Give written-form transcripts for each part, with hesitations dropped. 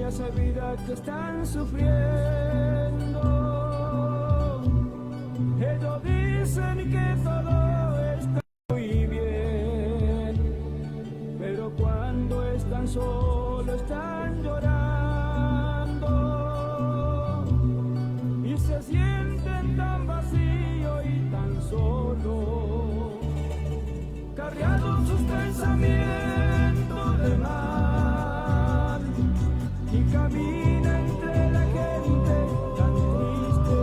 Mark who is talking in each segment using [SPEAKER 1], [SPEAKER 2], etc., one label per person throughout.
[SPEAKER 1] esa vida que están sufriendo. Ellos dicen que todo está muy bien, pero cuando están solos están llorando y se sienten tan vacíos y tan solos, cargados sus pensamientos de mal, y camina entre la gente tan triste,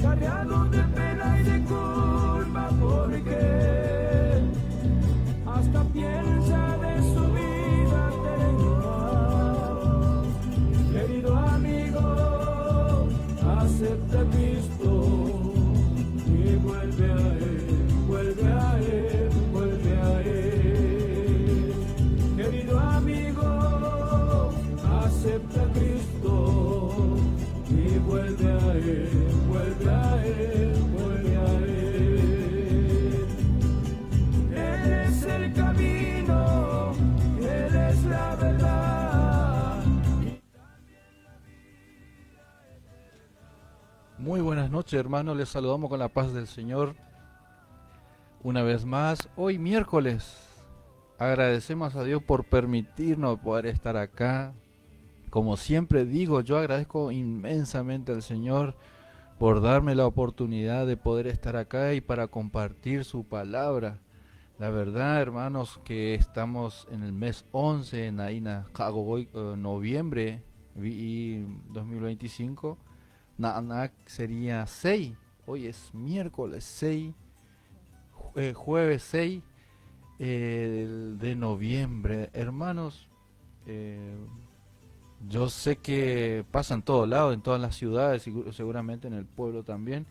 [SPEAKER 1] cargados de pena y de culpa, porque hasta piensa de su vida terminar. Querido amigo, acepta a Cristo y vuelve a Él, vuelve a Él, vuelve a Él. Querido amigo, acepta a Cristo y vuelve a Él, vuelve a Él, vuelve a Él. Él es el camino, Él es la verdad.
[SPEAKER 2] Muy buenas noches, hermanos, les saludamos con la paz del Señor una vez más. Hoy miércoles agradecemos a Dios por permitirnos poder estar acá. Como siempre digo, yo agradezco inmensamente al Señor por darme la oportunidad de poder estar acá y para compartir su palabra. La verdad, hermanos, que estamos en el mes 11, en Aina, noviembre y 2025. Nanak sería 6. Hoy es miércoles 6, jueves 6 de noviembre. Hermanos, eh, yo sé que pasa en todos lados, en todas las ciudades, seguramente en el pueblo también,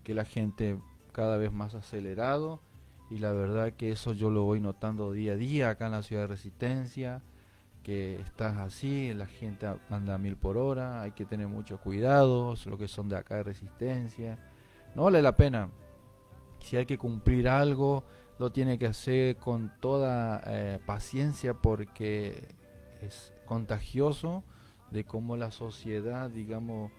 [SPEAKER 2] que la gente cada vez más acelerado, y la verdad que eso yo lo voy notando día a día acá en la ciudad de Resistencia, que estás así, la gente anda a 1000 por hora, hay que tener mucho cuidado, lo que son de acá de Resistencia, no vale la pena. Si hay que cumplir algo, lo tiene que hacer con toda paciencia, porque es contagioso de cómo la sociedad, digamos,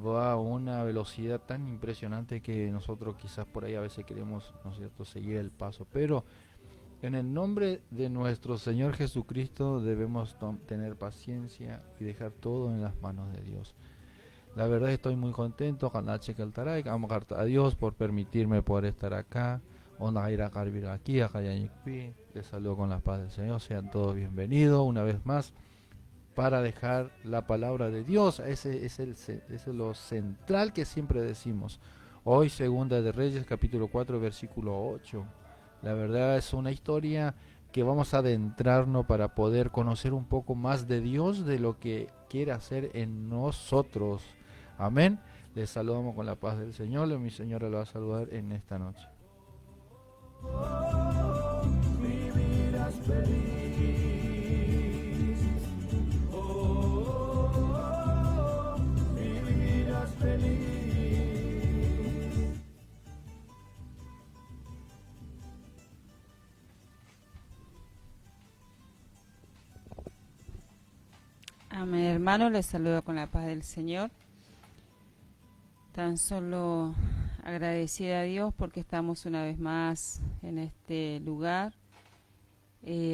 [SPEAKER 2] va a una velocidad tan impresionante que nosotros quizás por ahí a veces queremos, ¿no es cierto?, seguir el paso. Pero en el nombre de nuestro Señor Jesucristo debemos tener paciencia y dejar todo en las manos de Dios. La verdad estoy muy contento con la Checa Altaray, vamos a Dios por permitirme poder estar acá. Les saludo con la paz del Señor, sean todos bienvenidos una vez más para dejar la palabra de Dios. Ese es lo central que siempre decimos. Hoy, Segunda de Reyes, capítulo 4, versículo 8. La verdad es una historia que vamos a adentrarnos para poder conocer un poco más de Dios, de lo que quiere hacer en nosotros. Amén. Les saludamos con la paz del Señor. Mi señora lo va a saludar en esta noche.
[SPEAKER 1] Vivirás feliz. Vivirás feliz.
[SPEAKER 3] Amén, hermano, les saludo con la paz del Señor. Tan solo agradecida a Dios porque estamos una vez más en este lugar.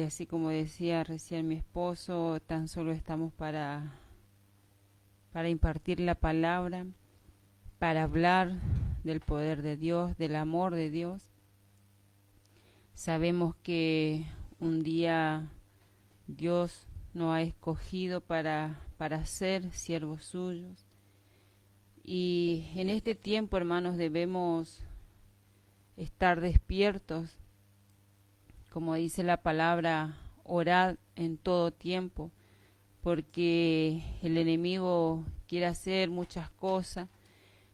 [SPEAKER 3] Así como decía recién mi esposo, tan solo estamos para impartir la palabra, para hablar del poder de Dios, del amor de Dios. Sabemos que un día Dios nos ha escogido para ser siervos suyos. Y en este tiempo, hermanos, debemos estar despiertos. Como dice la palabra, orad en todo tiempo, porque el enemigo quiere hacer muchas cosas.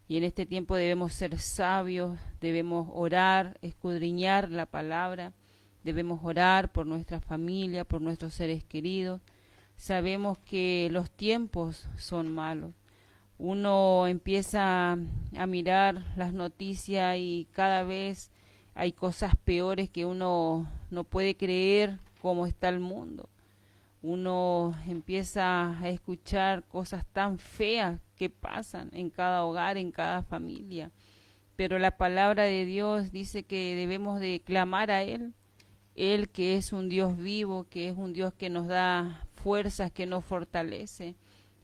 [SPEAKER 3] Y en este tiempo debemos ser sabios, debemos orar, escudriñar la palabra, debemos orar por nuestra familia, por nuestros seres queridos. Sabemos que los tiempos son malos. Uno empieza a mirar las noticias y cada vez hay cosas peores que uno no puede creer cómo está el mundo. uno empieza a escuchar cosas tan feas que pasan en cada hogar, en cada familia. Pero la palabra de Dios dice que debemos de clamar a Él que es un Dios vivo, que es un Dios que nos da fuerzas, que nos fortalece.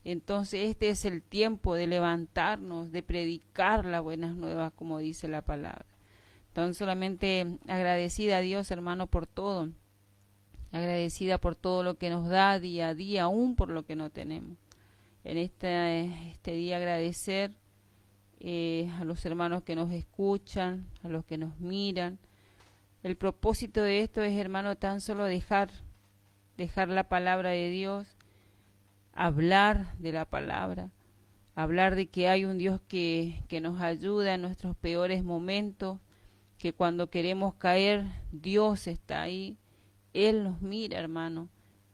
[SPEAKER 3] Entonces este es el tiempo de levantarnos, de predicar las buenas nuevas, como dice la palabra. Entonces solamente agradecida a Dios, hermano, por todo. Agradecida por todo lo que nos da día a día, aún por lo que no tenemos. En este día agradecer a los hermanos que nos escuchan, a los que nos miran. El propósito de esto es, hermano, tan solo dejar la palabra de Dios, hablar de la palabra, hablar de que hay un Dios que nos ayuda en nuestros peores momentos, que cuando queremos caer, Dios está ahí. Él nos mira, hermano.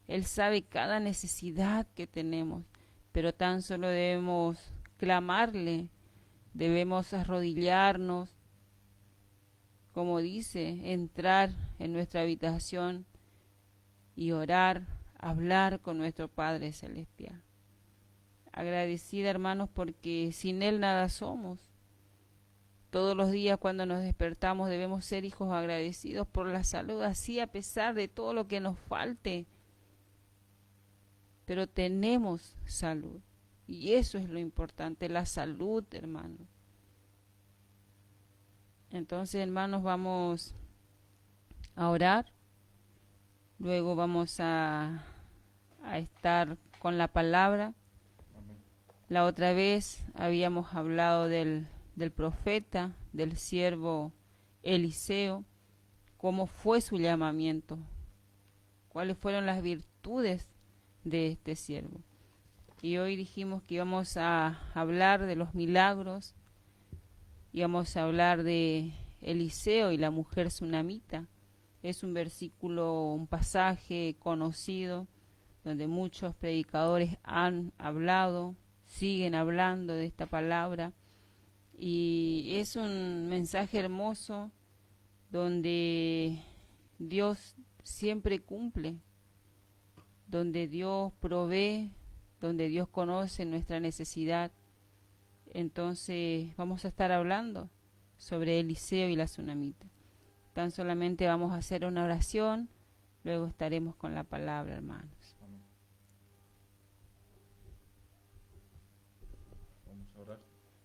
[SPEAKER 3] Él sabe cada necesidad que tenemos, pero tan solo debemos clamarle, debemos arrodillarnos, como dice, entrar en nuestra habitación y orar, hablar con nuestro Padre Celestial. Agradecida, hermanos, porque sin Él nada somos. Todos los días cuando nos despertamos debemos ser hijos agradecidos por la salud, así a pesar de todo lo que nos falte. Pero tenemos salud. Y eso es lo importante, la salud, hermanos. Entonces, hermanos, vamos a orar. Luego vamos a estar con la palabra. La otra vez habíamos hablado del profeta, del siervo Eliseo, cómo fue su llamamiento, cuáles fueron las virtudes de este siervo. Y hoy dijimos que íbamos a hablar de los milagros, íbamos a hablar de Eliseo y la mujer sunamita. Es un versículo, un pasaje conocido, donde muchos predicadores han hablado, siguen hablando de esta palabra. Y es un mensaje hermoso donde Dios siempre cumple, donde Dios provee, donde Dios conoce nuestra necesidad. Entonces vamos a estar hablando sobre Eliseo y la sunamita. Tan solamente vamos a hacer una oración, luego estaremos con la palabra, hermanos.
[SPEAKER 2] Vamos a orar.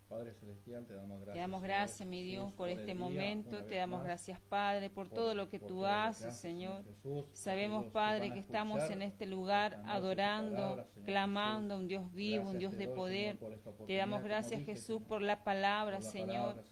[SPEAKER 2] Padre Celestial, te damos gracias.
[SPEAKER 3] Te damos gracias, mi Dios, por este momento. Te damos gracias, Padre, por todo lo que tú haces, Señor. Sabemos, Padre, que estamos en este lugar adorando, clamando a un Dios vivo, un Dios de poder. Te damos gracias, Jesús, por la palabra, Señor.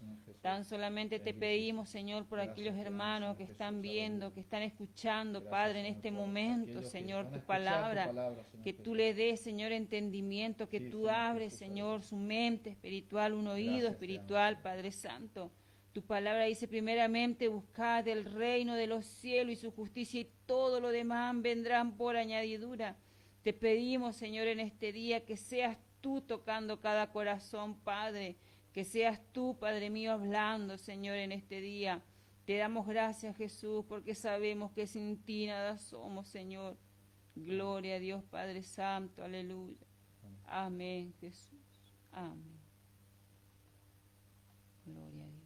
[SPEAKER 3] Tan solamente te pedimos, Señor, por aquellos hermanos que están viendo, que están escuchando, Padre, en este momento, Señor, tu palabra, que tú le des, Señor, entendimiento, que tú abres, Señor, su mente espiritual, un oído espiritual, Padre Santo. Tu palabra dice primeramente, buscad el reino de los cielos y su justicia y todo lo demás vendrán por añadidura. Te pedimos, Señor, en este día que seas tú tocando cada corazón, Padre, que seas tú, Padre mío, hablando, Señor, en este día. Te damos gracias, Jesús, porque sabemos que sin ti nada somos, Señor. Gloria a Dios, Padre Santo, aleluya. Amén, Jesús. Amén. Gloria a Dios.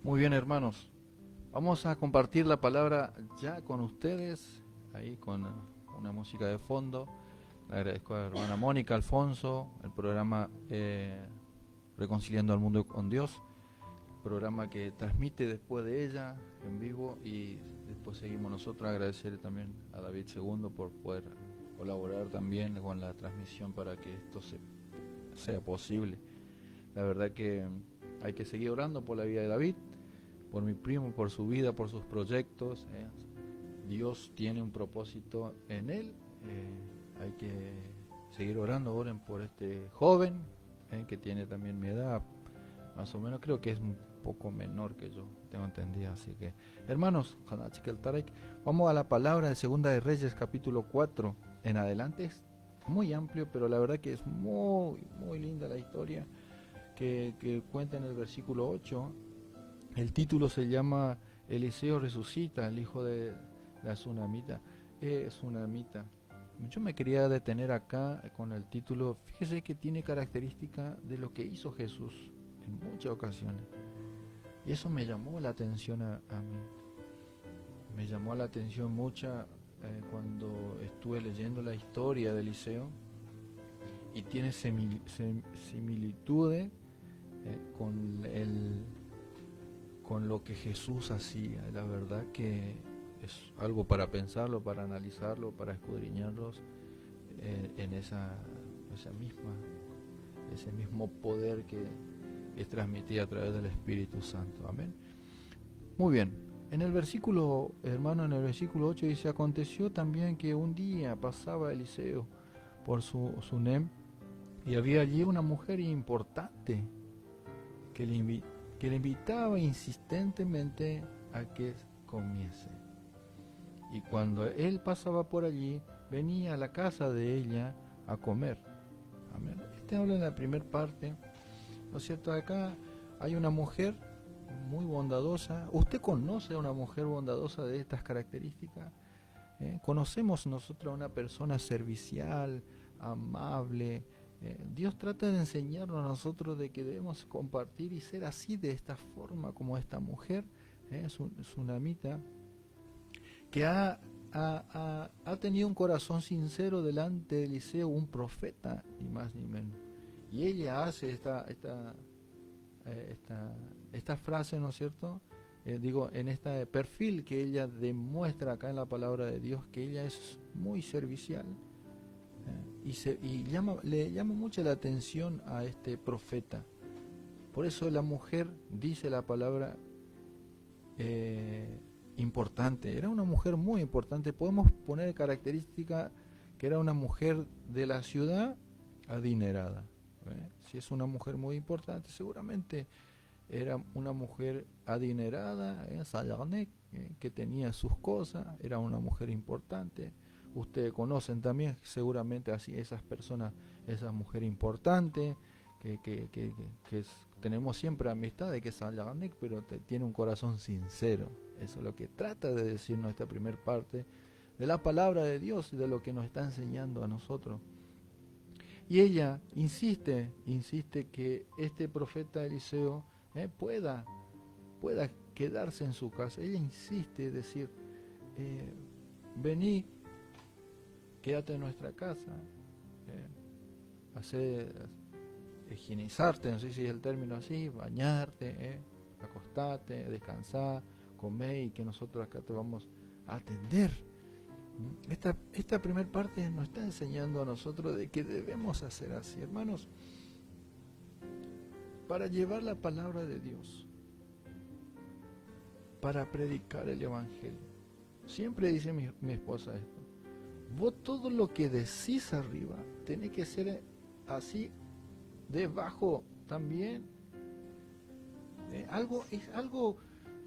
[SPEAKER 2] Muy bien, hermanos. Vamos a compartir la palabra ya con ustedes, ahí con una música de fondo. Le agradezco a la hermana Mónica, Alfonso, el programa Reconciliando al Mundo con Dios. programa que transmite después de ella en vivo, y después seguimos nosotros. Agradecer también a David II por poder colaborar también con la transmisión para que esto sea posible. La verdad que hay que seguir orando por la vida de David, por mi primo, por su vida, por sus proyectos. Dios tiene un propósito en él. Hay que seguir orando. Oren por este joven que tiene también mi edad, más o menos. Creo que es un poco menor que yo, tengo entendido. Así que, hermanos, vamos a la palabra de Segunda de Reyes, capítulo 4 en adelante. Es muy amplio, pero la verdad que es muy, muy linda la historia que cuenta en el versículo 8. El título se llama Eliseo resucita, el hijo de la Sunamita. Sunamita. Yo me quería detener acá con el título. Fíjese que tiene característica de lo que hizo Jesús en muchas ocasiones. Y eso me llamó la atención a mí. Me llamó la atención mucha cuando estuve leyendo la historia de Eliseo, y tiene similitudes con lo que Jesús hacía. La verdad que es algo para pensarlo, para analizarlo, para escudriñarlos en ese mismo poder que es transmitido a través del Espíritu Santo. Amén. Muy bien. En el versículo, hermano, en el versículo 8 dice: aconteció también que un día pasaba Eliseo por Sunem, y había allí una mujer importante que le invitaba insistentemente a que comiese. Y cuando él pasaba por allí, venía a la casa de ella a comer. Amén. Habla en la primera parte, ¿no es cierto? Acá hay una mujer muy bondadosa. ¿Usted conoce a una mujer bondadosa de estas características? ¿Conocemos nosotros a una persona servicial, amable? Dios trata de enseñarnos a nosotros de que debemos compartir y ser así, de esta forma, como esta mujer, Sunamita, que ha tenido un corazón sincero delante de Eliseo, un profeta, ni más ni menos. Y ella hace esta frase, ¿no es cierto? En este perfil que ella demuestra acá en la palabra de Dios, que ella es muy servicial, y le llama mucho la atención a este profeta. Por eso la mujer, dice la palabra, importante. Era una mujer muy importante. Podemos poner característica que era una mujer de la ciudad adinerada. Si es una mujer muy importante, seguramente era una mujer adinerada, que tenía sus cosas. Era una mujer importante. Ustedes conocen también seguramente así esas personas, esas mujeres importantes que tenemos siempre amistad, de que es pero tiene un corazón sincero. Eso es lo que trata de decirnos esta primera parte de la palabra de Dios y de lo que nos está enseñando a nosotros. Y ella insiste que este profeta Eliseo pueda quedarse en su casa. Ella insiste, decir, vení, quédate en nuestra casa, higienizarte, no sé si es el término así, bañarte, acostarte, descansar, comer, y que nosotros acá te vamos a atender. Esta primera parte nos está enseñando a nosotros de que debemos hacer así, hermanos, para llevar la palabra de Dios, para predicar el Evangelio. Siempre dice mi esposa esto: vos todo lo que decís arriba tiene que ser así debajo también.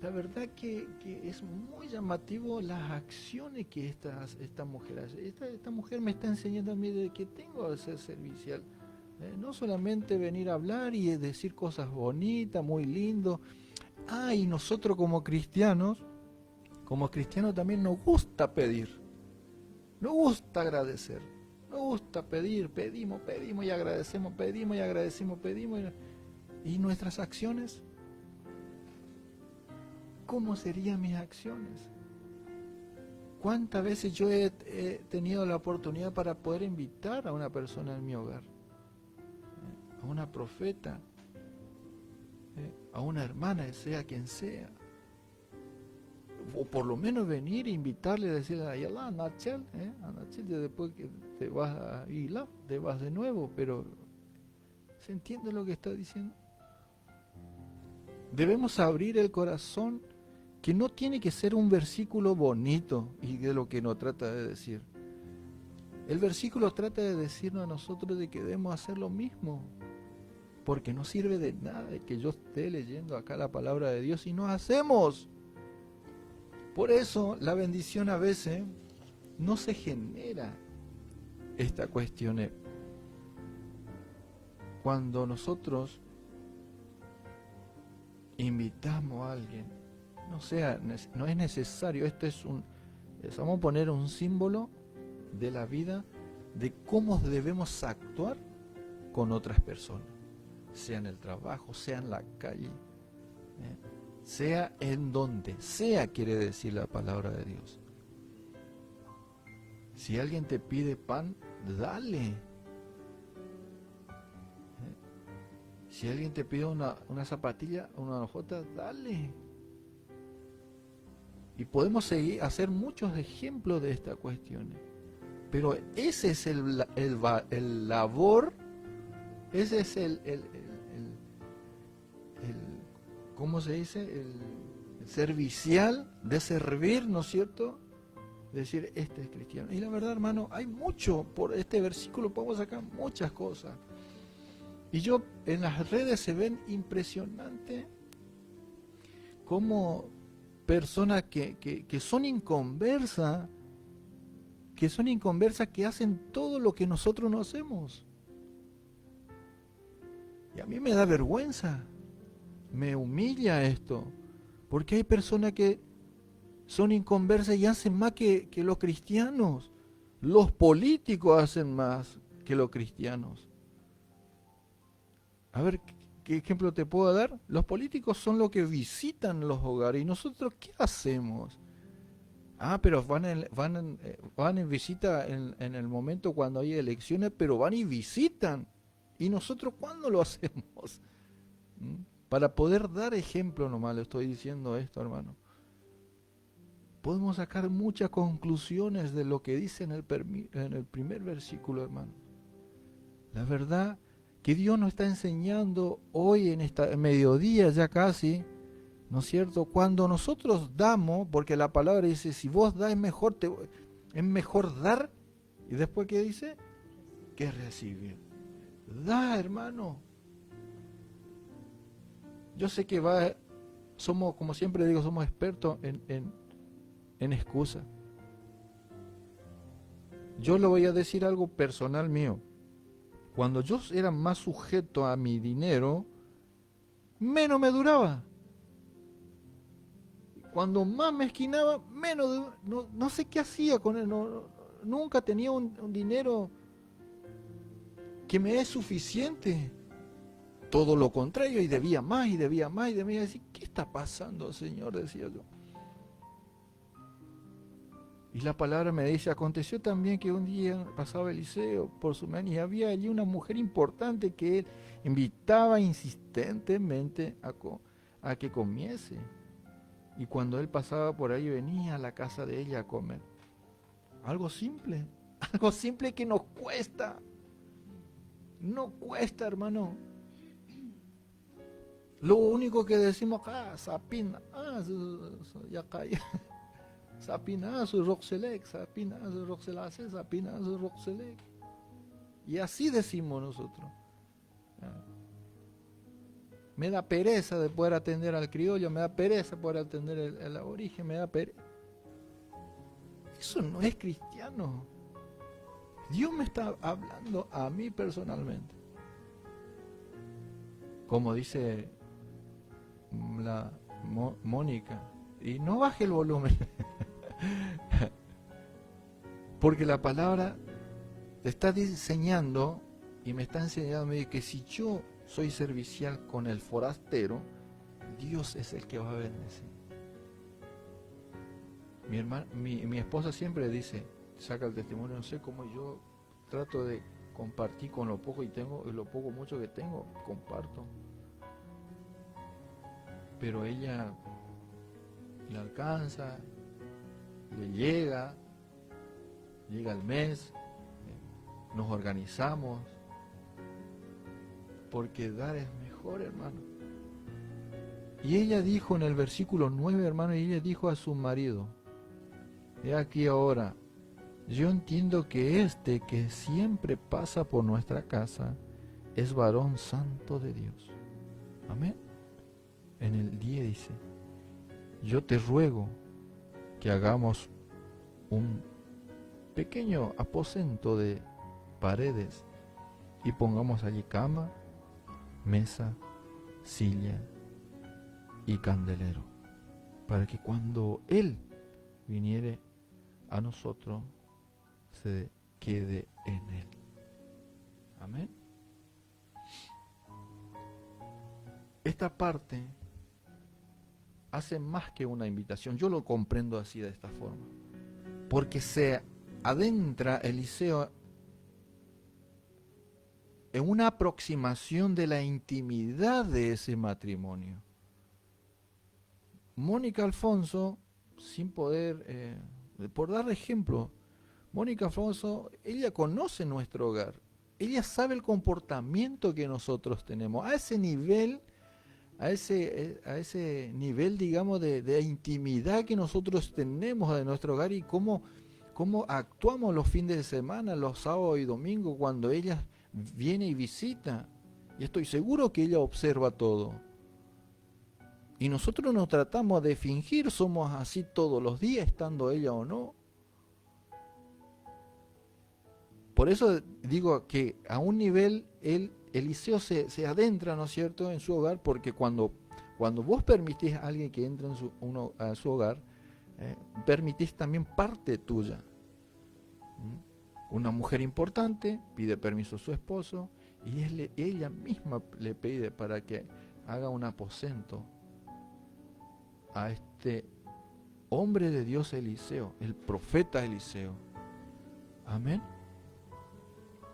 [SPEAKER 2] La verdad que es muy llamativo las acciones que esta mujer hace. Esta mujer me está enseñando a mí de que tengo que ser servicial. No solamente venir a hablar y decir cosas bonitas, muy lindo. Y nosotros como cristianos también nos gusta pedir. Nos gusta agradecer. Nos gusta pedir, pedimos y agradecemos, pedimos y agradecemos, pedimos. ¿Y nuestras acciones? ¿Cómo serían mis acciones? ¿Cuántas veces yo he tenido la oportunidad para poder invitar a una persona en mi hogar? A una profeta. a una hermana, sea quien sea. O por lo menos venir e invitarle a decirle, ayala, Nachel, después que te vas a Hila, te vas de nuevo, pero ¿se entiende lo que está diciendo? Debemos abrir el corazón, que no tiene que ser un versículo bonito y de lo que nos trata de decir. El versículo trata de decirnos a nosotros de que debemos hacer lo mismo, porque no sirve de nada que yo esté leyendo acá la palabra de Dios y no hacemos. Por eso la bendición a veces no se genera esta cuestión. Cuando nosotros invitamos a alguien, no es necesario, vamos a poner un símbolo de la vida, de cómo debemos actuar con otras personas, sea en el trabajo, sea en la calle, sea en donde sea, quiere decir la palabra de Dios. Si alguien te pide pan, dale. Si alguien te pide una zapatilla, una hojota, dale. Y podemos hacer muchos ejemplos de estas cuestiones. Pero ese es el labor, ese es el ¿cómo se dice? El servicial de servir, ¿no es cierto? Decir, este es cristiano. Y la verdad, hermano, hay mucho, por este versículo podemos sacar muchas cosas. Y en las redes se ven impresionante cómo personas que son inconversas, que hacen todo lo que nosotros no hacemos. Y a mí me da vergüenza, me humilla esto, porque hay personas que son inconversas y hacen más que los cristianos. Los políticos hacen más que los cristianos. A ver, ¿qué ejemplo te puedo dar? Los políticos son los que visitan los hogares. ¿Y nosotros qué hacemos? Pero van en visita en el momento cuando hay elecciones, pero van y visitan. ¿Y nosotros cuándo lo hacemos? Para poder dar ejemplo nomás le estoy diciendo esto, hermano. Podemos sacar muchas conclusiones de lo que dice en el primer versículo, hermano. La verdad que Dios nos está enseñando hoy en esta mediodía ya casi, ¿no es cierto? Cuando nosotros damos, porque la palabra dice, si vos das es mejor dar, y después ¿qué dice? Que recibir. Da, hermano. Yo sé que somos, como siempre digo, somos expertos en excusas. Yo le voy a decir algo personal mío. Cuando yo era más sujeto a mi dinero, menos me duraba. Cuando más me esquinaba, menos, no sé qué hacía con él. Nunca tenía un dinero que me es suficiente. Todo lo contrario, y debía más, y debía más, y debía decir, ¿qué está pasando, Señor? Decía yo. Y la palabra me dice, aconteció también que un día pasaba Eliseo por su mano y había allí una mujer importante que él invitaba insistentemente a que comiese. Y cuando él pasaba por ahí venía a la casa de ella a comer. Algo simple que nos cuesta. No cuesta, hermano. Lo único que decimos acá, sapina, ya cae. Sapina su roxelec, sapina su roxelase, sapina su roxelec. Y así decimos nosotros. Me da pereza de poder atender al criollo, me da pereza poder atender el aborigen, me da pereza. Eso no es cristiano. Dios me está hablando a mí personalmente. Como dice la Mónica, y no baje el volumen. Porque la palabra te está diseñando y me está enseñando que si yo soy servicial con el forastero, Dios es el que va a bendecir. Mi esposa siempre dice, saca el testimonio, no sé cómo yo trato de compartir con lo poco y lo poco mucho que tengo, comparto. pero ella le alcanza, le llega el mes, nos organizamos, porque dar es mejor, hermano. Y ella dijo en el versículo 9, hermano, y ella dijo a su marido: he aquí ahora, yo entiendo que que siempre pasa por nuestra casa es varón santo de Dios. Amén. En el 10 dice: yo te ruego que hagamos un pequeño aposento de paredes y pongamos allí cama, mesa, silla y candelero, para que cuando Él viniere a nosotros se quede en Él. Amén. Esta parte hace más que una invitación. Yo lo comprendo así, de esta forma, porque se adentra Eliseo en una aproximación de la intimidad de ese matrimonio. Mónica Alfonso, sin poder, por dar ejemplo, Mónica Alfonso, ella conoce nuestro hogar, ella sabe el comportamiento que nosotros tenemos, a ese nivel, digamos, de intimidad que nosotros tenemos de nuestro hogar, y cómo actuamos los fines de semana, los sábados y domingos, cuando ella viene y visita. Y estoy seguro que ella observa todo. Y nosotros no tratamos de fingir, somos así todos los días, estando ella o no. Por eso digo que a un nivel Eliseo se adentra, ¿no es cierto?, en su hogar, porque cuando vos permitís a alguien que entre a su hogar, permitís también parte tuya. Una mujer importante pide permiso a su esposo y ella misma le pide para que haga un aposento a este hombre de Dios Eliseo, el profeta Eliseo. Amén.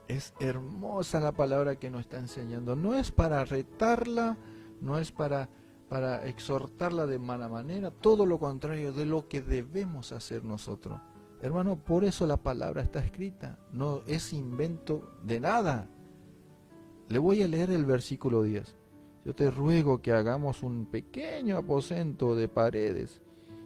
[SPEAKER 2] Es hermosa la palabra que nos está enseñando. No es para retarla, no es para exhortarla de mala manera, todo lo contrario de lo que debemos hacer nosotros. Hermano, por eso la palabra está escrita, no es invento de nada. Le voy a leer el versículo 10. Yo te ruego que hagamos un pequeño aposento de paredes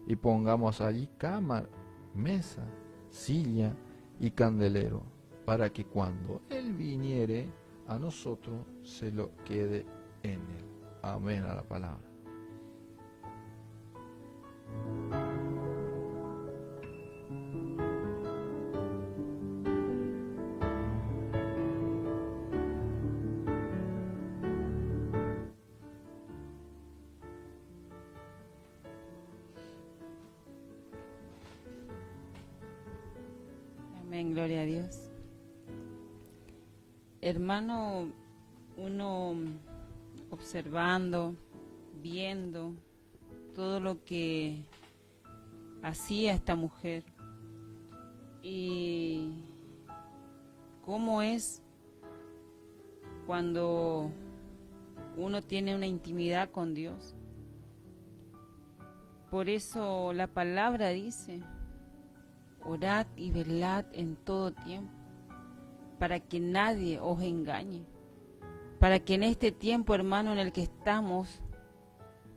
[SPEAKER 2] y pongamos allí cama, mesa, silla y candelero, para que cuando Él viniere a nosotros se lo quede en Él. Amén a la palabra.
[SPEAKER 3] Amén, gloria a Dios. Hermano, uno observando, viendo todo lo que hacía esta mujer y cómo es cuando uno tiene una intimidad con Dios. Por eso la palabra dice: orad y velad en todo tiempo, para que nadie os engañe. Para que en este tiempo, hermano, en el que estamos,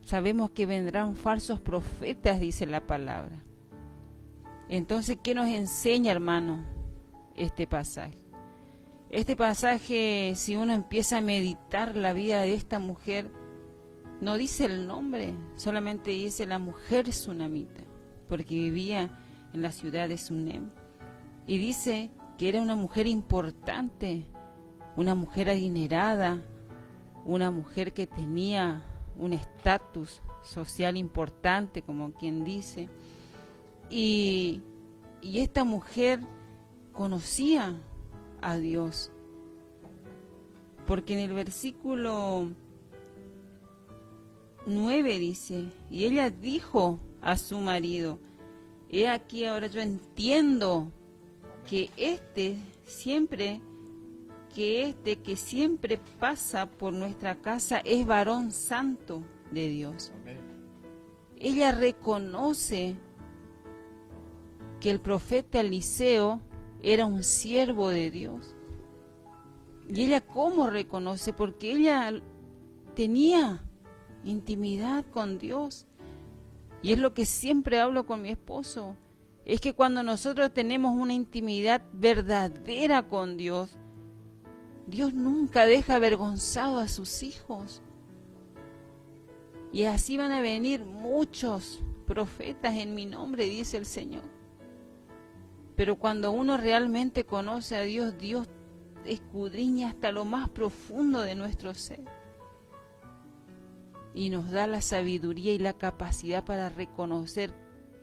[SPEAKER 3] sabemos que vendrán falsos profetas, dice la palabra. Entonces, ¿qué nos enseña, hermano, este pasaje? Este pasaje, si uno empieza a meditar la vida de esta mujer, no dice el nombre, solamente dice la mujer sunamita, porque vivía en la ciudad de Sunem. Y dice que era una mujer importante, una mujer adinerada, una mujer que tenía un estatus social importante, como quien dice. Y esta mujer conocía a Dios, porque en el versículo 9 dice: y ella dijo a su marido: he aquí ahora yo entiendo que que siempre pasa por nuestra casa es varón santo de Dios.
[SPEAKER 2] Amén.
[SPEAKER 3] Ella reconoce que el profeta Eliseo era un siervo de Dios. ¿Y ella cómo reconoce? Porque ella tenía intimidad con Dios. Y es lo que siempre hablo con mi esposo. Es que cuando nosotros tenemos una intimidad verdadera con Dios, Dios nunca deja avergonzado a sus hijos. Y así van a venir muchos profetas en mi nombre, dice el Señor. Pero cuando uno realmente conoce a Dios, Dios escudriña hasta lo más profundo de nuestro ser. Y nos da la sabiduría y la capacidad para reconocer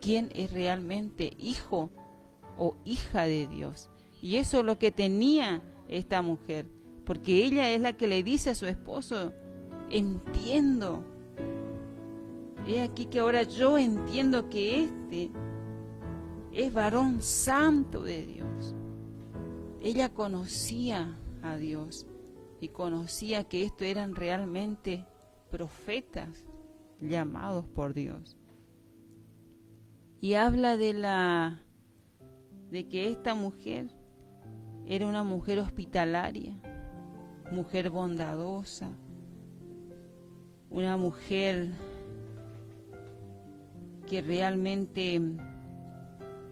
[SPEAKER 3] quién es realmente hijo o hija de Dios. Y eso es lo que tenía esta mujer. Porque ella es la que le dice a su esposo, entiendo. He aquí que ahora yo entiendo que este es varón santo de Dios. Ella conocía a Dios y conocía que estos eran realmente profetas llamados por Dios. Y habla de que esta mujer era una mujer hospitalaria, mujer bondadosa, una mujer que realmente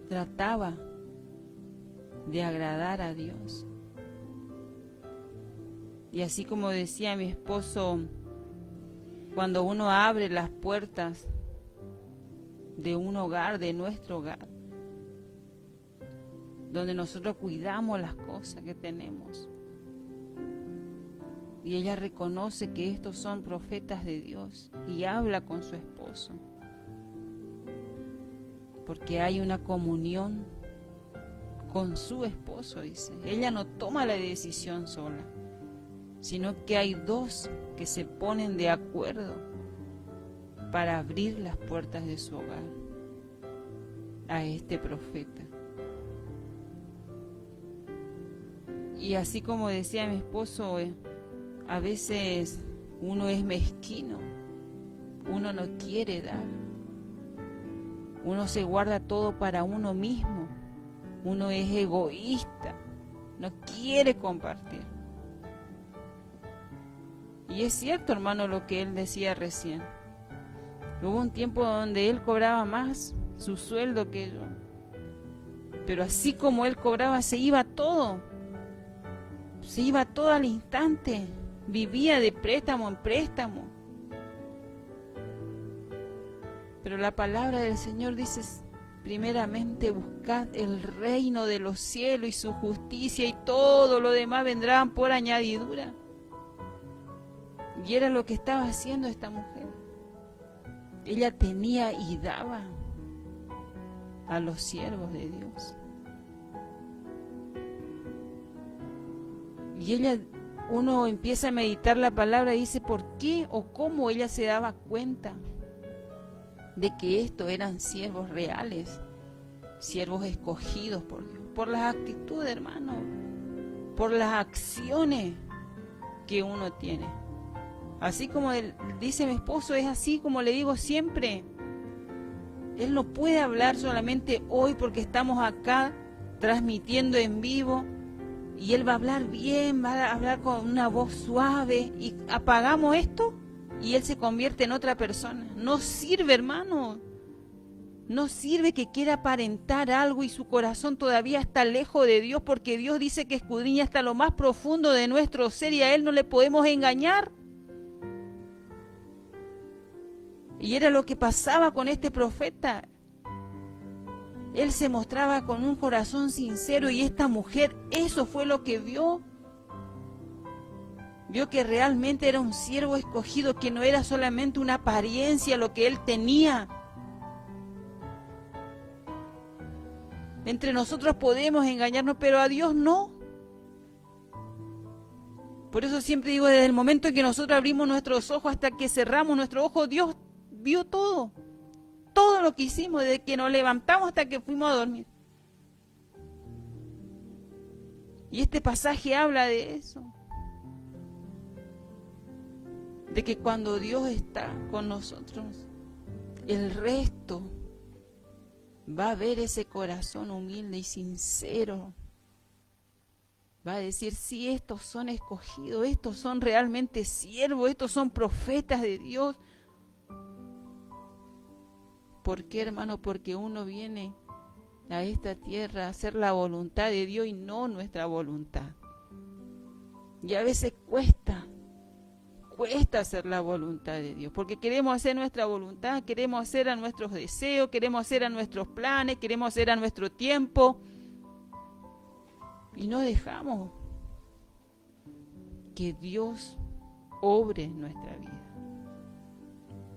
[SPEAKER 3] trataba de agradar a Dios. Y así como decía mi esposo, cuando uno abre las puertas de un hogar, de nuestro hogar, donde nosotros cuidamos las cosas que tenemos, y ella reconoce que estos son profetas de Dios y habla con su esposo, porque hay una comunión con su esposo, dice. Ella no toma la decisión sola, sino que hay dos que se ponen de acuerdo para abrir las puertas de su hogar a este profeta. Y así como decía mi esposo, a veces uno es mezquino, uno no quiere dar, uno se guarda todo para uno mismo, uno es egoísta, no quiere compartir. Y es cierto, hermano, lo que él decía recién. Hubo un tiempo donde él cobraba más su sueldo que yo, pero así como él cobraba, se iba todo al instante, vivía de préstamo en préstamo. Pero la palabra del Señor dice, primeramente buscad el reino de los cielos y su justicia, y todo lo demás vendrán por añadidura. Y era lo que estaba haciendo esta mujer. Ella tenía y daba a los siervos de Dios. Y uno empieza a meditar la palabra y dice, ¿por qué o cómo ella se daba cuenta de que estos eran siervos reales, siervos escogidos por Dios? Por las actitudes, hermano, por las acciones que uno tiene. Así como dice mi esposo, es así como le digo siempre. Él no puede hablar solamente hoy porque estamos acá transmitiendo en vivo, y él va a hablar bien, va a hablar con una voz suave, y apagamos esto y él se convierte en otra persona. No sirve, hermano. No sirve que quiera aparentar algo y su corazón todavía está lejos de Dios, porque Dios dice que escudriña hasta lo más profundo de nuestro ser y a Él no le podemos engañar. Y era lo que pasaba con este profeta. Él se mostraba con un corazón sincero, y esta mujer, eso fue lo que vio. Vio que realmente era un siervo escogido, que no era solamente una apariencia lo que él tenía. Entre nosotros podemos engañarnos, pero a Dios no. Por eso siempre digo, desde el momento en que nosotros abrimos nuestros ojos hasta que cerramos nuestros ojos, Dios vio todo. Todo lo que hicimos, desde que nos levantamos hasta que fuimos a dormir. Y este pasaje habla de eso. de que cuando Dios está con nosotros, el resto va a ver ese corazón humilde y sincero. Va a decir, sí, estos son escogidos, estos son realmente siervos, estos son profetas de Dios. ¿Por qué, hermano? Porque uno viene a esta tierra a hacer la voluntad de Dios y no nuestra voluntad. Y a veces cuesta hacer la voluntad de Dios, porque queremos hacer nuestra voluntad, queremos hacer a nuestros deseos, queremos hacer a nuestros planes, queremos hacer a nuestro tiempo, y no dejamos que Dios obre en nuestra vida.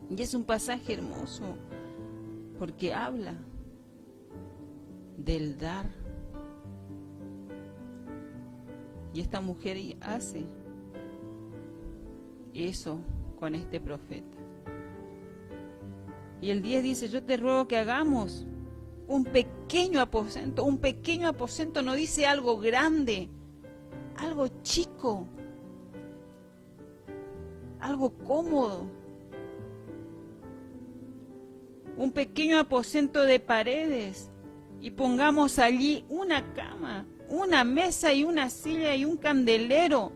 [SPEAKER 3] Y es un pasaje hermoso, porque habla del dar. Y esta mujer hace eso con este profeta. Y el 10 dice, yo te ruego que hagamos un pequeño aposento no dice algo grande, algo chico, algo cómodo. Un pequeño aposento de paredes y pongamos allí una cama, una mesa y una silla y un candelero,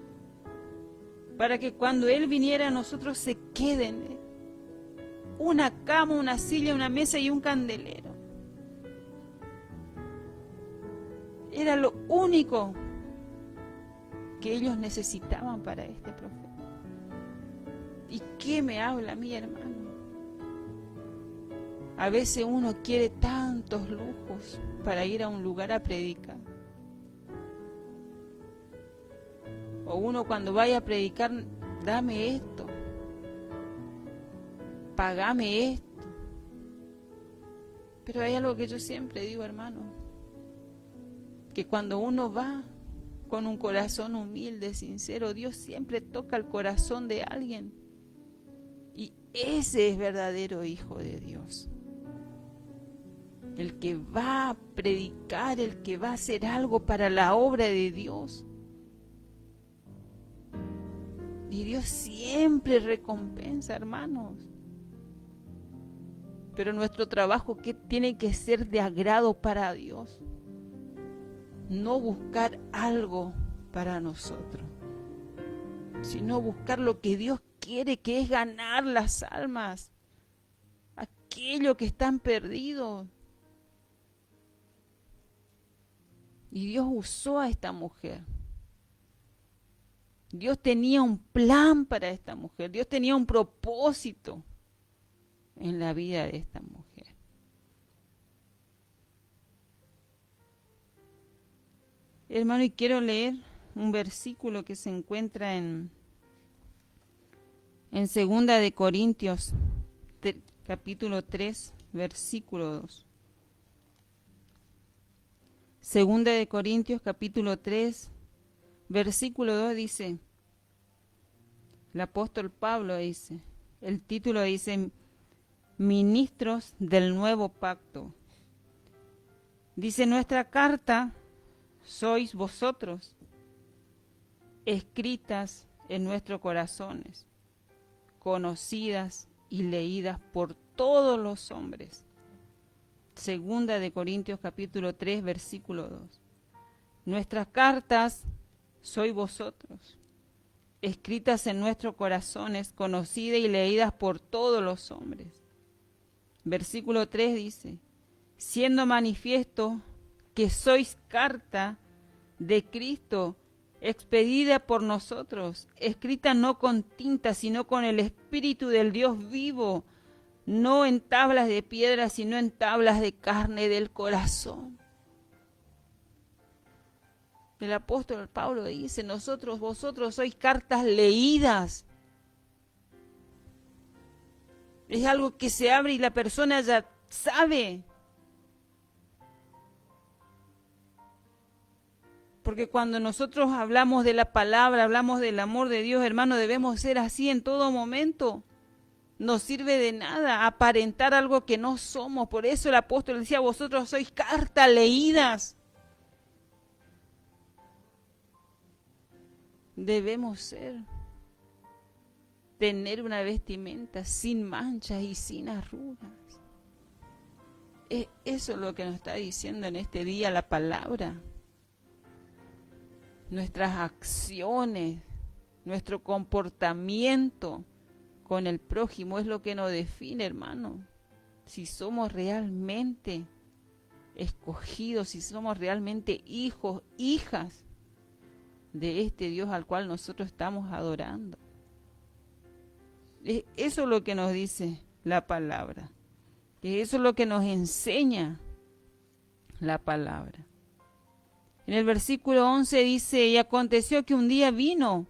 [SPEAKER 3] para que cuando Él viniera a nosotros se queden. Una cama, una silla, una mesa y un candelero. Era lo único que ellos necesitaban para este profeta. ¿Y qué me habla a mí, hermano? A veces uno quiere tantos lujos para ir a un lugar a predicar. O uno cuando vaya a predicar, dame esto, pagame esto. Pero hay algo que yo siempre digo, hermano, que cuando uno va con un corazón humilde, sincero, Dios siempre toca el corazón de alguien. Y ese es verdadero hijo de Dios. El que va a predicar, el que va a hacer algo para la obra de Dios. Y Dios siempre recompensa, hermanos. Pero nuestro trabajo que tiene que ser de agrado para Dios. No buscar algo para nosotros, sino buscar lo que Dios quiere, que es ganar las almas, aquellos que están perdidos. Y Dios usó a esta mujer. Dios tenía un plan para esta mujer. Dios tenía un propósito en la vida de esta mujer. Hermano, y quiero leer un versículo que se encuentra en 2 de Corintios, capítulo 3, versículo 2. 2 de Corintios, capítulo 3, versículo 2 dice, el apóstol Pablo dice, el título dice, ministros del nuevo pacto. Dice, nuestra carta sois vosotros, escritas en nuestros corazones, conocidas y leídas por todos los hombres. 2 de Corintios capítulo 3, versículo 2. Nuestras cartas sois vosotros, escritas en nuestros corazones, conocidas y leídas por todos los hombres. Versículo 3 dice, siendo manifiesto que sois carta de Cristo, expedida por nosotros, escrita no con tinta, sino con el Espíritu del Dios vivo, no en tablas de piedra, sino en tablas de carne del corazón. El apóstol Pablo dice, vosotros sois cartas leídas. Es algo que se abre y la persona ya sabe. Porque cuando nosotros hablamos de la palabra, hablamos del amor de Dios, hermano, debemos ser así en todo momento. No sirve de nada aparentar algo que no somos. Por eso el apóstol decía, vosotros sois cartas leídas. Debemos ser. tener una vestimenta sin manchas y sin arrugas. Eso es lo que nos está diciendo en este día la palabra. Nuestras acciones, nuestro comportamiento con el prójimo es lo que nos define, hermano. Si somos realmente escogidos, si somos realmente hijos, hijas de este Dios al cual nosotros estamos adorando. Eso es lo que nos dice la palabra. Eso es lo que nos enseña la palabra. En el versículo 11 dice, y aconteció que un día vino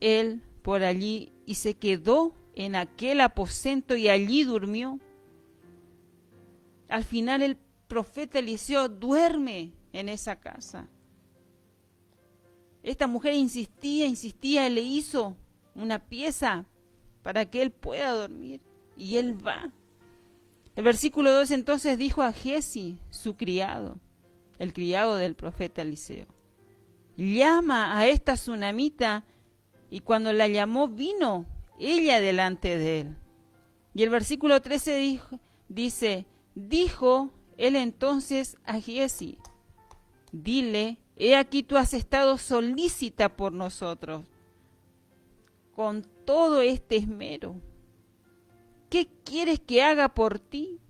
[SPEAKER 3] él por allí y se quedó en aquel aposento y allí durmió. Al final el profeta Eliseo duerme en esa casa. Esta mujer insistía y le hizo una pieza para que él pueda dormir. Y él va. El versículo 2 entonces dijo a Giezi, su criado, el criado del profeta Eliseo, llama a esta tsunamita, y cuando la llamó vino ella delante de él. Y el versículo 13 dijo él entonces a Giezi, dile, he aquí tú has estado solícita por nosotros, con todo este esmero. ¿Qué quieres que haga por ti?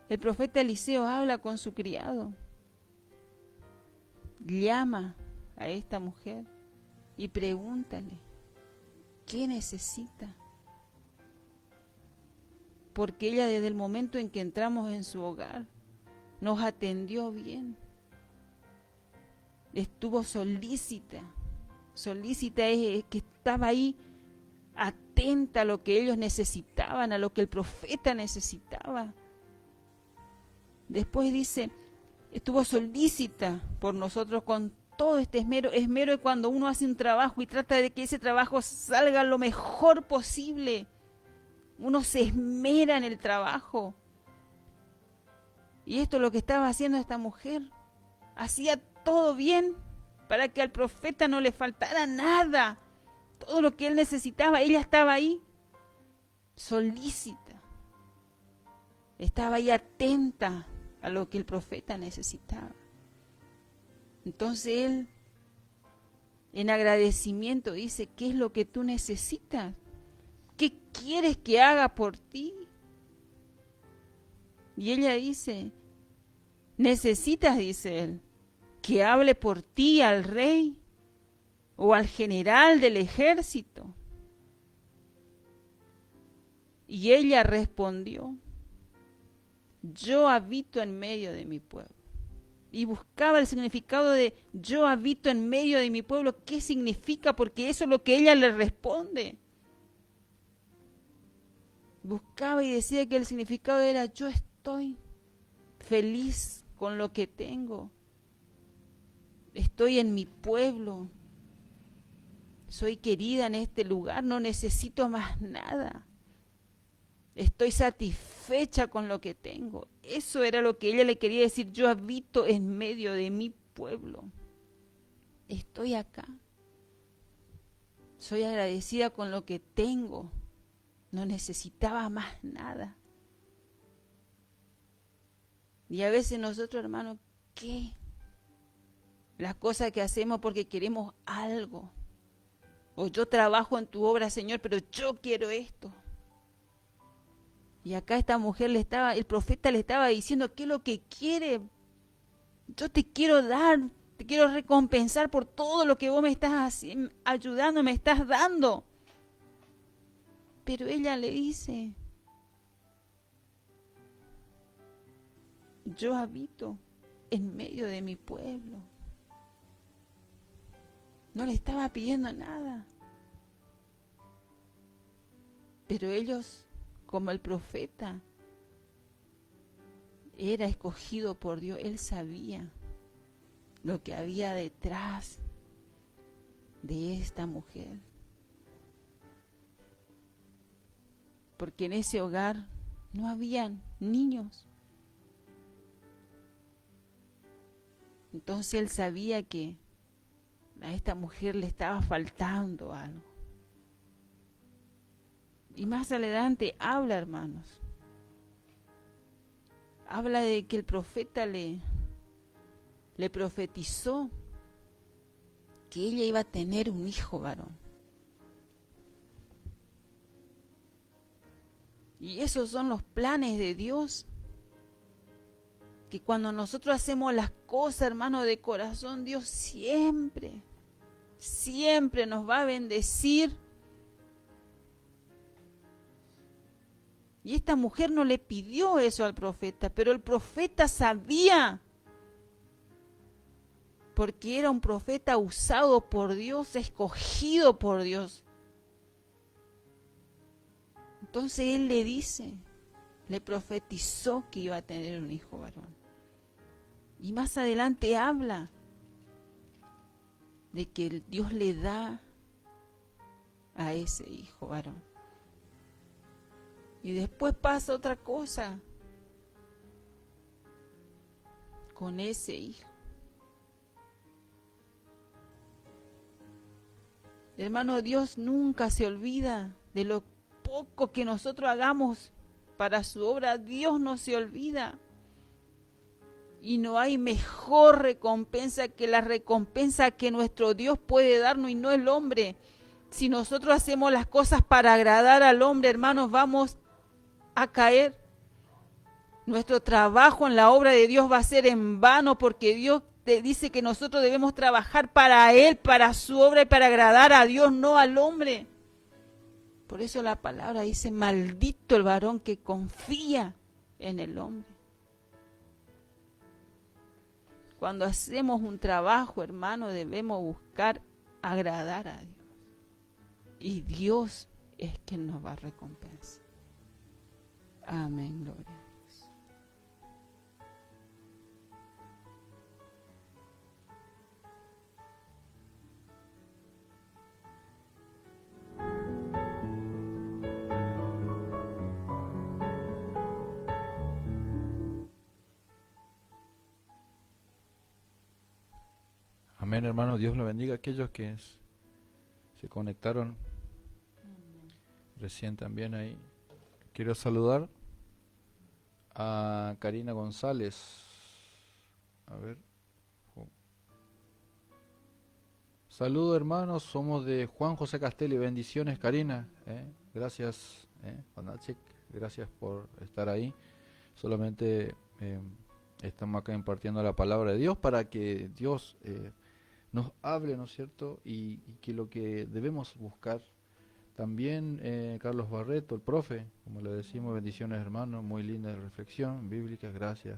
[SPEAKER 3] El profeta Eliseo habla con su criado, llama a esta mujer y pregúntale, ¿qué necesita? Porque ella desde el momento en que entramos en su hogar, nos atendió bien. Estuvo solícita. Solícita es que estaba ahí atenta a lo que ellos necesitaban, a lo que el profeta necesitaba. Después dice, estuvo solícita por nosotros con todo este esmero. Esmero es cuando uno hace un trabajo y trata de que ese trabajo salga lo mejor posible. Uno se esmera en el trabajo. Y esto es lo que estaba haciendo esta mujer. Hacía todo bien para que al profeta no le faltara nada. Todo lo que él necesitaba, ella estaba ahí, solícita. Estaba ahí atenta a lo que el profeta necesitaba. Entonces él, en agradecimiento, dice, ¿qué es lo que tú necesitas? ¿Qué quieres que haga por ti? Y ella dice, necesitas, dice él, que hable por ti al rey o al general del ejército. Y ella respondió, yo habito en medio de mi pueblo. Y buscaba el significado de yo habito en medio de mi pueblo. ¿Qué significa? Porque eso es lo que ella le responde. Buscaba y decía que el significado era yo estoy feliz con lo que tengo. Estoy en mi pueblo. Soy querida en este lugar. No necesito más nada. Estoy satisfecha con lo que tengo. Eso era lo que ella le quería decir. Yo habito en medio de mi pueblo. Estoy acá. Soy agradecida con lo que tengo. No necesitaba más nada. Y a veces nosotros, hermanos, ¿qué? Las cosas que hacemos porque queremos algo. O yo trabajo en tu obra, Señor, pero yo quiero esto. Y acá esta mujer el profeta le estaba diciendo, ¿qué es lo que quiere? Yo te quiero dar, te quiero recompensar por todo lo que vos me estás ayudando, me estás dando. Pero ella le dice, yo habito en medio de mi pueblo. No le estaba pidiendo nada. Pero ellos, como el profeta era escogido por Dios, él sabía lo que había detrás de esta mujer. Porque en ese hogar no habían niños. Entonces él sabía que A esta mujer le estaba faltando algo. Y más adelante habla, hermanos. Habla de que el profeta le profetizó que ella iba a tener un hijo varón. Y esos son los planes de Dios. Que cuando nosotros hacemos las cosas, hermano, de corazón, Dios siempre, siempre nos va a bendecir. Y esta mujer no le pidió eso al profeta, pero el profeta sabía, porque era un profeta usado por Dios, escogido por Dios. Entonces él le dice, le profetizó que iba a tener un hijo varón. Y más adelante habla de que Dios le da a ese hijo varón. Y después pasa otra cosa con ese hijo. Hermano, Dios nunca se olvida de lo poco que nosotros hagamos para su obra. Dios no se olvida. Y no hay mejor recompensa que la recompensa que nuestro Dios puede darnos y no el hombre. Si nosotros hacemos las cosas para agradar al hombre, hermanos, vamos a caer. Nuestro trabajo en la obra de Dios va a ser en vano, porque Dios te dice que nosotros debemos trabajar para Él, para su obra y para agradar a Dios, no al hombre. Por eso la palabra dice, maldito el varón que confía en el hombre. Cuando hacemos un trabajo, hermano, debemos buscar agradar a Dios. Y Dios es quien nos va a recompensar. Amén, gloria a Dios.
[SPEAKER 2] Amén, hermano. Dios lo bendiga a aquellos que se conectaron recién también ahí. Quiero saludar a Karina González. A ver. Saludos, hermanos. Somos de Juan José Castelli. Bendiciones, Karina. Gracias, Panachik. Gracias por estar ahí. Solamente estamos acá impartiendo la palabra de Dios para que Dios nos hable, ¿no es cierto? Y que lo que debemos buscar. También Carlos Barreto, el profe, como le decimos, bendiciones, hermano, muy linda reflexión bíblica, gracias.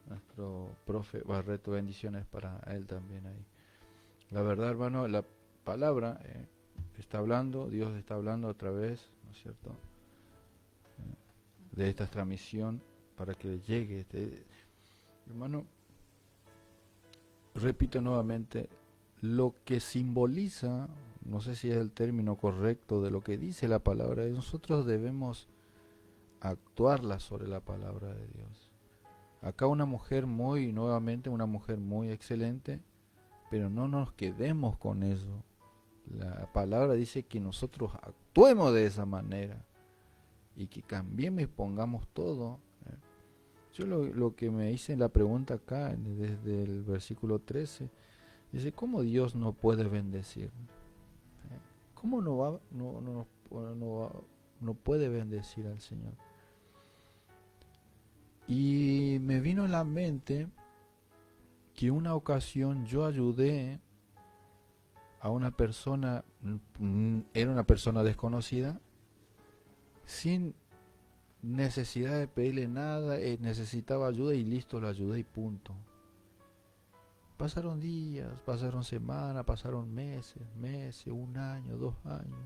[SPEAKER 2] Nuestro profe Barreto, bendiciones para él también ahí. La verdad, hermano, la palabra está hablando, Dios está hablando a través, ¿no es cierto?, de esta transmisión para que llegue. Hermano, repito nuevamente, lo que simboliza, no sé si es el término correcto de lo que dice la palabra, nosotros debemos actuarla sobre la palabra de Dios. Acá una mujer nuevamente una mujer muy excelente, pero no nos quedemos con eso. La palabra dice que nosotros actuemos de esa manera y que cambiemos y pongamos todo. Yo lo que me hice en la pregunta acá, desde el versículo 13, dice, ¿cómo Dios no puede bendecir? ¿Cómo no puede bendecir al Señor? Y me vino a la mente que una ocasión yo ayudé a una persona, era una persona desconocida, sin necesidad de pedirle nada, necesitaba ayuda y listo, la ayudé y punto. Pasaron días, pasaron semanas, pasaron meses, un año, 2 años.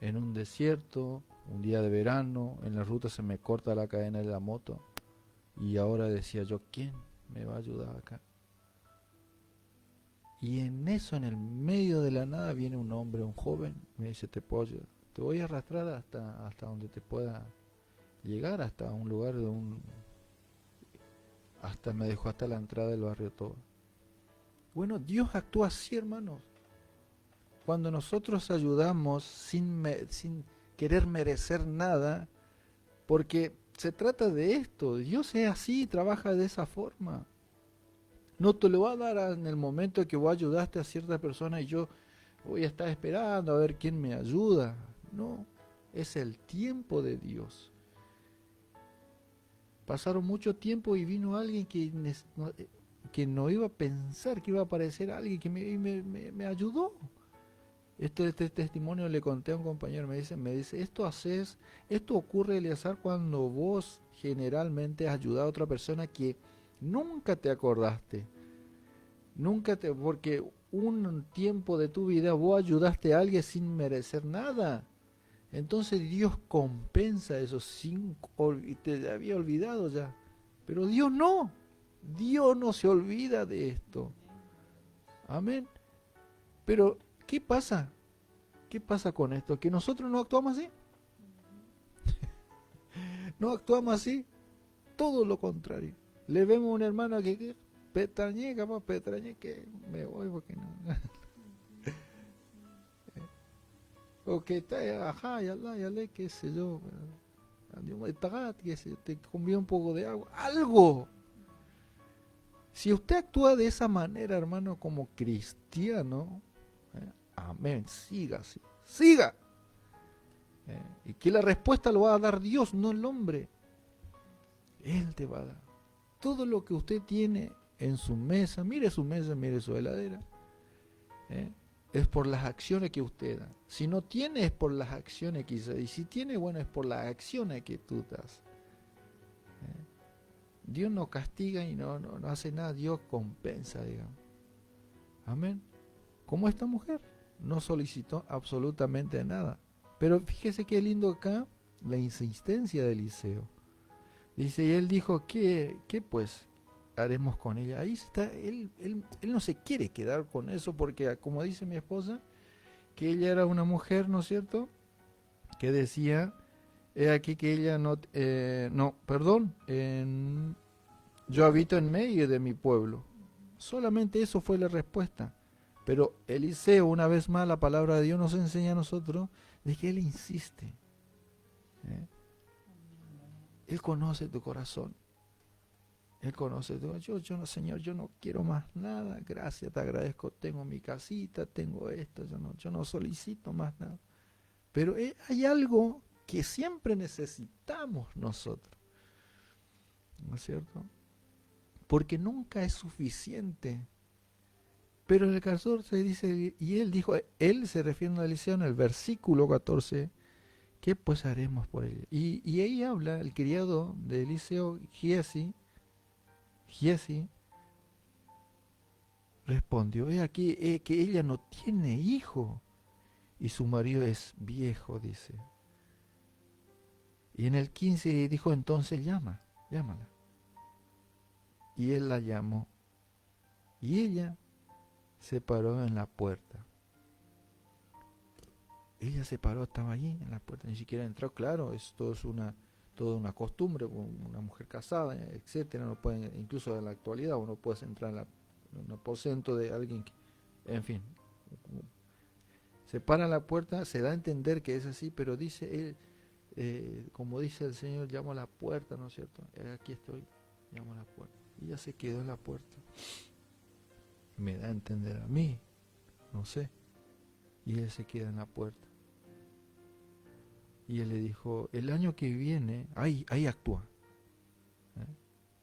[SPEAKER 2] En un desierto, un día de verano, en la ruta se me corta la cadena de la moto y ahora decía yo, ¿quién me va a ayudar acá? Y en eso, en el medio de la nada, viene un hombre, un joven, me dice, te voy a arrastrar hasta donde te pueda llegar, hasta un lugar Hasta me dejó hasta la entrada del barrio todo. Bueno, Dios actúa así, hermanos. Cuando nosotros ayudamos sin querer merecer nada, porque se trata de esto, Dios es así, trabaja de esa forma. No te lo va a dar en el momento que vos ayudaste a cierta persona y yo voy a estar esperando a ver quién me ayuda. No, es el tiempo de Dios. Pasaron mucho tiempo y vino alguien que no iba a pensar que iba a aparecer alguien que me ayudó. Este testimonio le conté a un compañero, me dice, esto ocurre, Eleazar, cuando vos generalmente has ayudado a otra persona que nunca te acordaste, porque un tiempo de tu vida vos ayudaste a alguien sin merecer nada. Entonces Dios compensa eso te había olvidado ya. Pero Dios no se olvida de esto. Amén. Pero, ¿qué pasa? ¿Qué pasa con esto? ¿Que nosotros no actuamos así? No actuamos así. Todo lo contrario. Le vemos a un hermano que petañe, que me voy porque no. O que está, ajá, ya le, qué sé yo. Te conviene un poco de agua. ¡Algo! Si usted actúa de esa manera, hermano, como cristiano, amén, siga así, siga. Y que la respuesta lo va a dar Dios, no el hombre. Él te va a dar. Todo lo que usted tiene en su mesa, mire su heladera, es por las acciones que usted da. Si no tiene, es por las acciones que hizo. Y si tiene, bueno, es por las acciones que tú das. Dios no castiga y no hace nada, Dios compensa, digamos. Amén. Como esta mujer, no solicitó absolutamente nada. Pero fíjese qué lindo acá, la insistencia de Eliseo. Dice, y él dijo, ¿qué pues haremos con ella? Ahí está, él no se quiere quedar con eso, porque como dice mi esposa, que ella era una mujer, ¿no es cierto?, que decía, he aquí que ella yo habito en medio de mi pueblo. Solamente eso fue la respuesta. Pero Eliseo, una vez más, la palabra de Dios nos enseña a nosotros de que él insiste. Él conoce tu corazón. Él conoce tu corazón. Señor, yo no quiero más nada. Gracias, te agradezco. Tengo mi casita, tengo esto. Yo no solicito más nada. Pero hay algo que siempre necesitamos nosotros. ¿No es cierto? Porque nunca es suficiente. Pero en el 14 dice, y él dijo, él se refiere a Eliseo en el versículo 14, ¿qué pues haremos por ella? Y ahí habla el criado de Eliseo, Giesi, respondió, he aquí que ella no tiene hijo y su marido es viejo, dice. Y en el 15 dijo, entonces llámala. Y él la llamó. Y ella se paró en la puerta. Ella se paró, estaba allí en la puerta, ni siquiera entró. Claro, esto es toda una costumbre, una mujer casada, etcétera. No pueden, incluso en la actualidad, uno puede entrar en un aposento de alguien que, en fin, se para en la puerta, se da a entender que es así, pero dice él, como dice el Señor, llamo a la puerta, ¿no es cierto? Aquí estoy, llamo a la puerta. Y ella se quedó en la puerta. Me da a entender a mí, no sé. Y él se queda en la puerta. Y él le dijo, el año que viene, ahí actúa.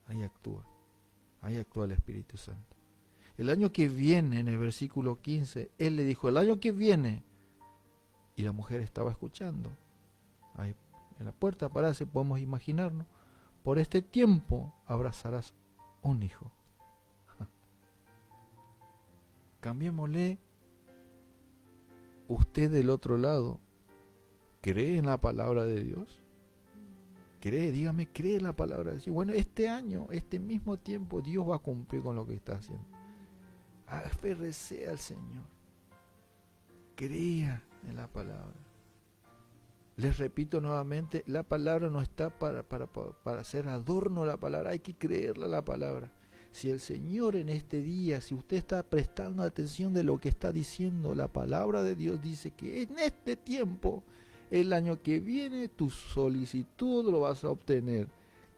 [SPEAKER 2] Ahí actúa el Espíritu Santo. El año que viene, en el versículo 15, él le dijo, el año que viene, y la mujer estaba escuchando. Ahí en la puerta parece, podemos imaginarnos, por este tiempo abrazarás un hijo. Cambiémosle. Usted del otro lado, ¿cree en la palabra de Dios? Dígame, ¿cree en la palabra de Dios? Bueno, este año, este mismo tiempo, Dios va a cumplir con lo que está haciendo. Aférrese al Señor. Crea en la palabra. Les repito nuevamente, la palabra no está para hacer adorno a la palabra, hay que creerle a la palabra. Si el Señor en este día, si usted está prestando atención de lo que está diciendo, la palabra de Dios dice que en este tiempo, el año que viene, tu solicitud lo vas a obtener.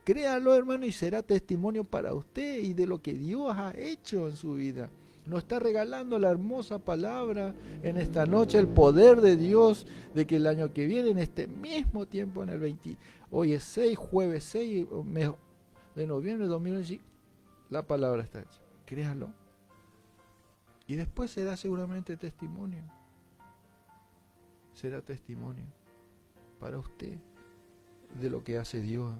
[SPEAKER 2] Créalo, hermano, y será testimonio para usted y de lo que Dios ha hecho en su vida. Nos está regalando la hermosa palabra en esta noche, el poder de Dios, de que el año que viene, en este mismo tiempo, en el 20, hoy es 6, jueves 6 de noviembre de 2025, la palabra está hecha. Créalo. Y después será seguramente testimonio. Será testimonio para usted de lo que hace Dios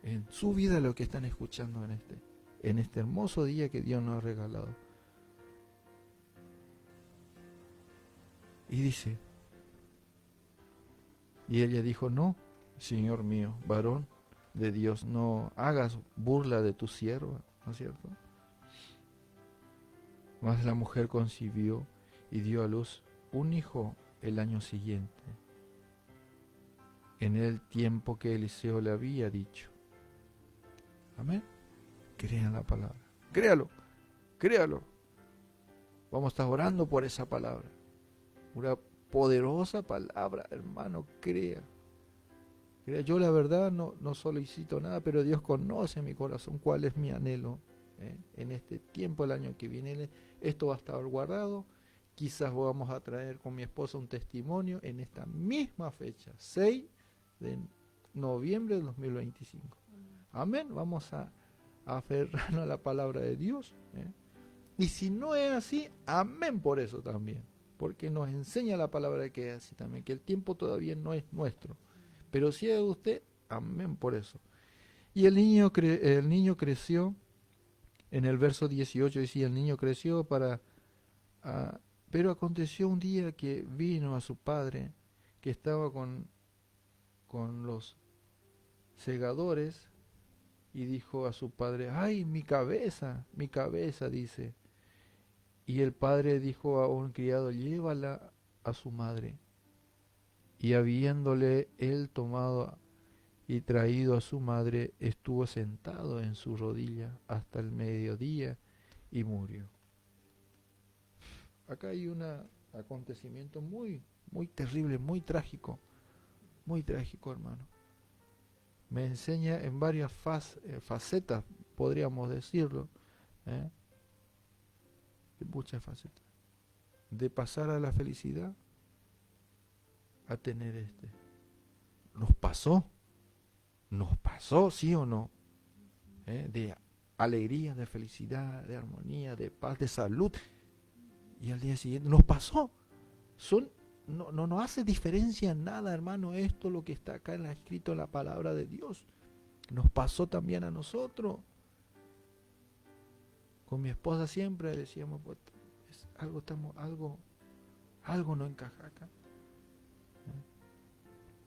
[SPEAKER 2] en su vida, lo que están escuchando en este hermoso día que Dios nos ha regalado. Y dice, y ella dijo, no, Señor mío, varón de Dios, no hagas burla de tu sierva, ¿no es cierto? Mas la mujer concibió y dio a luz un hijo el año siguiente, en el tiempo que Eliseo le había dicho. Amén. Crean la palabra. Créalo, créalo. Vamos a estar orando por esa palabra. Una poderosa palabra, hermano, crea. Yo la verdad no solicito nada, pero Dios conoce mi corazón, cuál es mi anhelo. En este tiempo, el año que viene, esto va a estar guardado. Quizás vamos a traer con mi esposa un testimonio en esta misma fecha, 6 de noviembre de 2025. Amén, vamos a aferrarnos a la palabra de Dios. Y si no es así, amén por eso también. Porque nos enseña la palabra de que es así también, que el tiempo todavía no es nuestro. Pero si es de usted, amén por eso. Y el niño creció, en el verso 18 decía, el niño creció pero aconteció un día que vino a su padre, que estaba con los segadores, y dijo a su padre, ¡ay, mi cabeza, dice! Y el padre dijo a un criado, llévala a su madre. Y habiéndole él tomado y traído a su madre, estuvo sentado en su rodilla hasta el mediodía y murió. Acá hay un acontecimiento muy, muy terrible, muy trágico, hermano. Me enseña en varias facetas, podríamos decirlo, en muchas facetas, de pasar a la felicidad a tener nos pasó, sí o no, de alegría, de felicidad, de armonía, de paz, de salud, y al día siguiente nos pasó. No nos hace diferencia en nada, hermano, esto lo que está acá escrito en la palabra de Dios. Nos pasó también a nosotros. Con mi esposa siempre decíamos, pues, algo no encaja acá.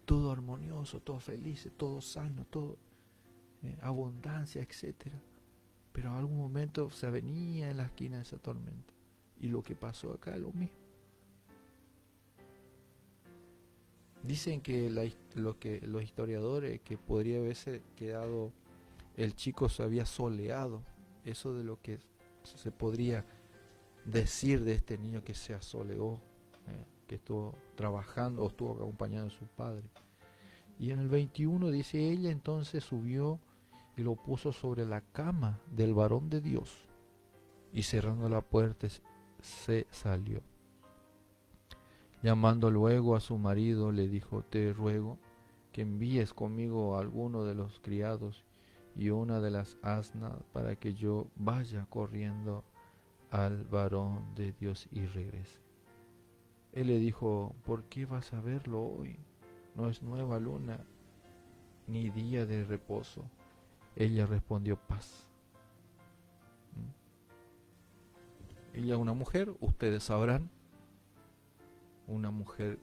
[SPEAKER 2] Todo armonioso, todo feliz, todo sano, todo abundancia, etcétera. Pero en algún momento se venía en la esquina esa tormenta. Y lo que pasó acá es lo mismo. Dicen que los historiadores, que podría haberse quedado, el chico se había soleado. Eso de lo que se podría decir de este niño, que se asoleó, que estuvo trabajando o estuvo acompañando a su padre. Y en el 21 dice, ella entonces subió y lo puso sobre la cama del varón de Dios, y cerrando la puerta se salió. Llamando luego a su marido, le dijo, te ruego que envíes conmigo a alguno de los criados y una de las asnas, para que yo vaya corriendo al varón de Dios y regrese. Él le dijo, ¿por qué vas a verlo hoy? No es nueva luna, ni día de reposo. Ella respondió, paz. Ella es una mujer, ustedes sabrán, una mujer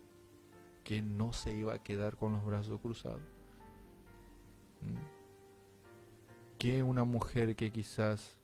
[SPEAKER 2] que no se iba a quedar con los brazos cruzados. Que una mujer que quizás